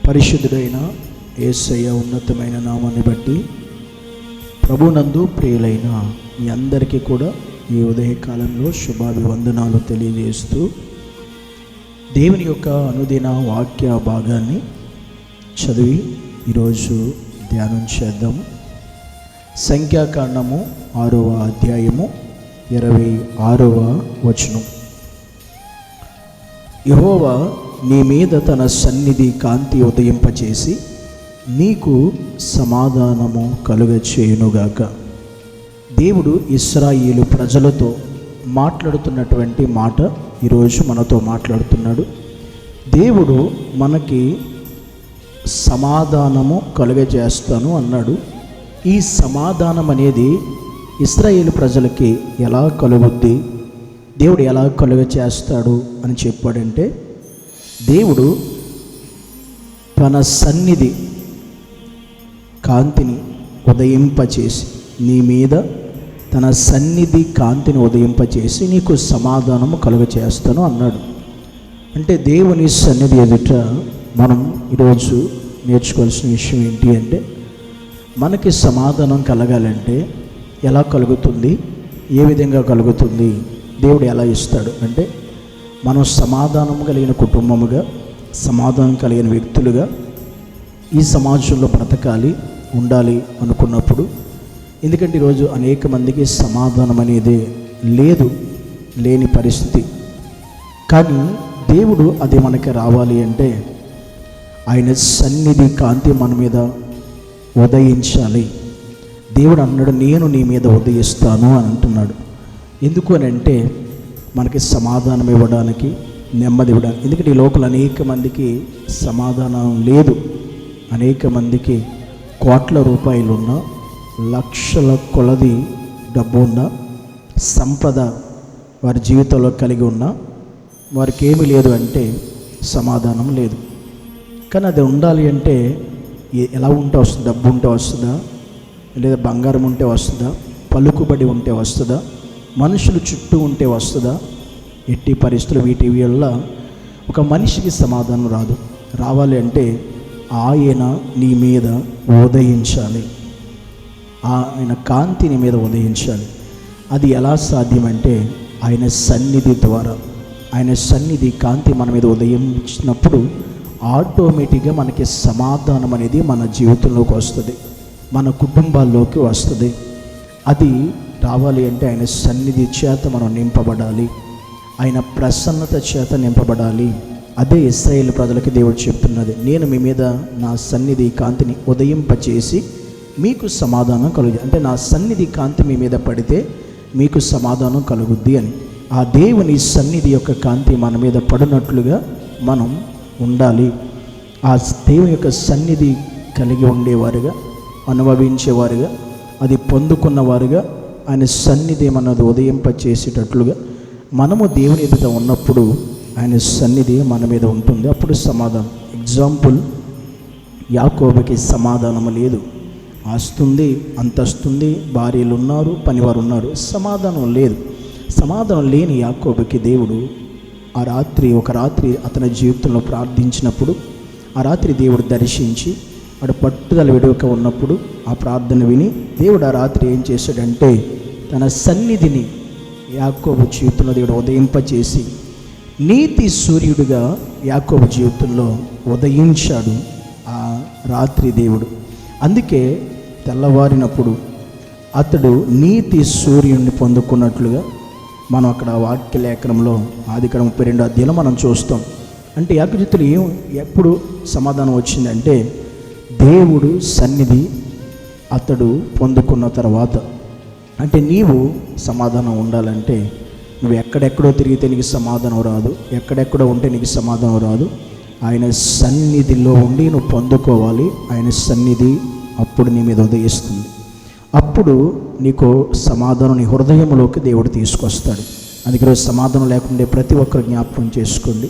పరిశుద్ధుడైన యేసయ్య ఉన్నతమైన నామాన్ని బట్టి ప్రభునందు ప్రియులైన మీ అందరికీ కూడా ఈ ఉదయకాలంలో శుభాభివందనాలు తెలియజేస్తూ దేవుని యొక్క అనుదిన వాక్య భాగాన్ని చదివి ఈరోజు ధ్యానం చేద్దాము. సంఖ్యాకాండము 6వ అధ్యాయము 26వ వచనం. యెహోవా నీ మీద తన సన్నిధి కాంతి ఉదయింపచేసి నీకు సమాధానము కలుగచేయునుగాక. దేవుడు ఇశ్రాయేలు ప్రజలతో మాట్లాడుతున్నటువంటి మాట ఈరోజు మనతో మాట్లాడుతున్నాడు. దేవుడు మనకి సమాధానము కలుగజేస్తాను అన్నాడు. ఈ సమాధానం అనేది ఇశ్రాయేలు ప్రజలకి ఎలా కలుగుద్ది, దేవుడు ఎలా కలుగజేస్తాడు అని చెప్పాడంటే, దేవుడు తన సన్నిధి కాంతిని ఉదయింపచేసి నీ మీద తన సన్నిధి కాంతిని ఉదయింపచేసి నీకు సమాధానము కలుగచేస్తాను అన్నాడు. అంటే దేవుని సన్నిధి ఎదుట మనం ఈరోజు నేర్చుకోవాల్సిన విషయం ఏంటి అంటే, మనకి సమాధానం కలగాలంటే ఎలా కలుగుతుంది, ఏ విధంగా కలుగుతుంది, దేవుడు ఎలా ఇస్తాడు అంటే, మనం సమాధానం కలిగిన కుటుంబముగా, సమాధానం కలిగిన వ్యక్తులుగా ఈ సమాజంలో బ్రతకాలి, ఉండాలి అనుకున్నప్పుడు, ఎందుకంటే ఈరోజు అనేక మందికి సమాధానం అనేది లేని పరిస్థితి. కానీ దేవుడు అది మనకి రావాలి అంటే ఆయన సన్నిధి కాంతి మన మీద ఉదయించాలి. దేవుడు అన్నాడు, నేను నీ మీద ఉదయిస్తాను అని అంటున్నాడు. ఎందుకు అని అంటే మనకి సమాధానం ఇవ్వడానికి, నెమ్మది ఇవ్వడానికి. ఎందుకంటే ఈ లోకల్ అనేక మందికి సమాధానం లేదు. అనేక మందికి కోట్ల రూపాయలు ఉన్న, లక్షల కొలది డబ్బు ఉన్న, సంపద వారి జీవితంలో కలిగి ఉన్న వారికి ఏమీ లేదు అంటే సమాధానం లేదు. కానీ అది ఉండాలి అంటే ఎలా ఉంటే వస్తుంది? డబ్బు ఉంటే వస్తుందా, లేదా బంగారం ఉంటే వస్తుందా, పలుకుబడి ఉంటే వస్తుందా, మనుషులు చుట్టూ ఉంటే వస్తుందా? ఎట్టి పరిస్థితులు వీటి వల్ల ఒక మనిషికి సమాధానం రాదు. రావాలి అంటే ఆయన నీ మీద ఉదయించాలి, ఆయన కాంతి నీ మీద ఉదయించాలి. అది ఎలా సాధ్యమంటే ఆయన సన్నిధి ద్వారా. ఆయన సన్నిధి కాంతి మన మీద ఉదయించినప్పుడు ఆటోమేటిక్గా మనకి సమాధానం అనేది మన జీవితంలోకి వస్తుంది, మన కుటుంబాల్లోకి వస్తుంది. అది రావాలి అంటే ఆయన సన్నిధి చేత మనం నింపబడాలి, ఆయన ప్రసన్నత చేత నింపబడాలి. అదే ఇశ్రాయేలు ప్రజలకి దేవుడు చెప్తున్నది, నేను మీ మీద నా సన్నిధి కాంతిని ఉదయింపచేసి మీకు సమాధానం కలుగు. అంటే నా సన్నిధి కాంతి మీ మీద పడితే మీకు సమాధానం కలుగుద్ది అని. ఆ దేవుని సన్నిధి యొక్క కాంతి మన మీద పడినట్లుగా మనం ఉండాలి. ఆ దేవుని యొక్క సన్నిధి కలిగి ఉండేవారుగా, అనుభవించేవారుగా, అది పొందుకున్నవారుగా, ఆయన సన్నిధి మనది ఉదయింపచేసేటట్లుగా మనము దేవుని ఎదుట ఉన్నప్పుడు ఆయన సన్నిధి మన మీద ఉంటుంది. అప్పుడు సమాధానం. ఎగ్జాంపుల్, యాకోబుకి సమాధానం లేదు. ఆస్తుంది, అంతస్తుంది, భార్యలు ఉన్నారు, పనివారు ఉన్నారు, సమాధానం లేదు. సమాధానం లేని యాకోబుకి దేవుడు ఒక రాత్రి అతని జీవితంలో ప్రార్థించినప్పుడు, ఆ రాత్రి దేవుడు దర్శించి వాడు పట్టుదల విడవక ఉన్నప్పుడు ఆ ప్రార్థన విని దేవుడు ఆ రాత్రి ఏం చేశాడంటే తన సన్నిధిని యాకోబు జీవితంలో దేవుడు ఉదయింపచేసి నీతి సూర్యుడిగా యాకోబు జీవితంలో ఉదయించాడు ఆ రాత్రి దేవుడు. అందుకే తెల్లవారినప్పుడు అతడు నీతి సూర్యుడిని పొందుకున్నట్లుగా మనం అక్కడ వాక్య లేఖనంలో ఆదికాండం 32వ అధ్యాయంలో మనం చూస్తాం. అంటే యాకోబు జీవితంలో ఎప్పుడు సమాధానం వచ్చిందంటే దేవుడు సన్నిధి అతడు పొందుకున్న తర్వాత. అంటే నీవు సమాధానం ఉండాలంటే నువ్వు ఎక్కడెక్కడో తిరిగితే నీకు సమాధానం రాదు, ఎక్కడెక్కడో ఉంటే నీకు సమాధానం రాదు. ఆయన సన్నిధిలో ఉండి నువ్వు పొందుకోవాలి. ఆయన సన్నిధి అప్పుడు నీ మీద ఉదయిస్తుంది. అప్పుడు నీకు సమాధానం నీ హృదయంలోకి దేవుడు తీసుకొస్తాడు. అందుకే సమాధానం లేకుండా ప్రతి ఒక్కరు జ్ఞాపకం చేసుకోండి.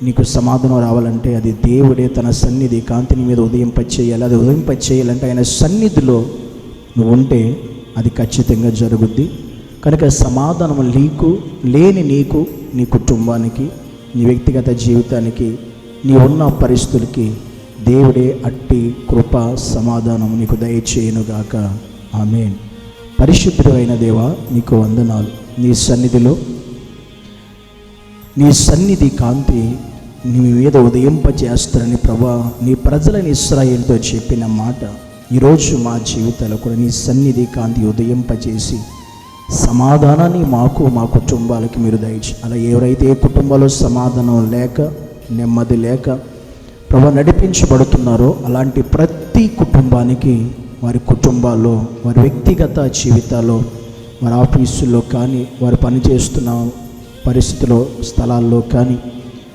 నీకు సమాధానం రావాలంటే అది దేవుడే తన సన్నిధి కాంతిని మీద ఉదయింపచేయాలి. అది ఉదయింపచేయాలంటే ఆయన సన్నిధిలో నువ్వు ఉంటే అది ఖచ్చితంగా జరుగుద్ది. కనుక సమాధానం లేని నీకు, నీ కుటుంబానికి, నీ వ్యక్తిగత జీవితానికి, నీ ఉన్న పరిస్థితులకి దేవుడే అట్టి కృప సమాధానం నీకు దయచేయునుగాక. ఆమేన్. పరిశుద్ధుడు అయిన దేవా, నీకు వందనాలు. నీ సన్నిధి కాంతి నీ మీద ఉదయింపజేస్తారని ప్రభా, నీ ప్రజలని ఇశ్రాయేలుతో చెప్పిన మాట ఈరోజు మా జీవితాల్లో కూడా నీ సన్నిధి కాంతి ఉదయింపజేసి సమాధానాన్ని మాకు, మా కుటుంబాలకి మీరు దయచేసి. అలా ఎవరైతే ఏ కుటుంబాల్లో సమాధానం లేక, నెమ్మది లేక ప్రభా నడిపించబడుతున్నారో అలాంటి ప్రతి కుటుంబానికి, వారి కుటుంబాల్లో, వారి వ్యక్తిగత జీవితాల్లో, వారి ఆఫీసుల్లో కానీ, వారు పనిచేస్తున్న పరిస్థితుల్లో, స్థలాల్లో కానీ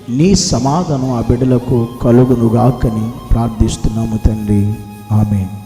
నీ సమాధానం ఆ బిడ్డలకు కలుగునుగాకని ప్రార్థిస్తున్నాము తండ్రి. ఆమేన్.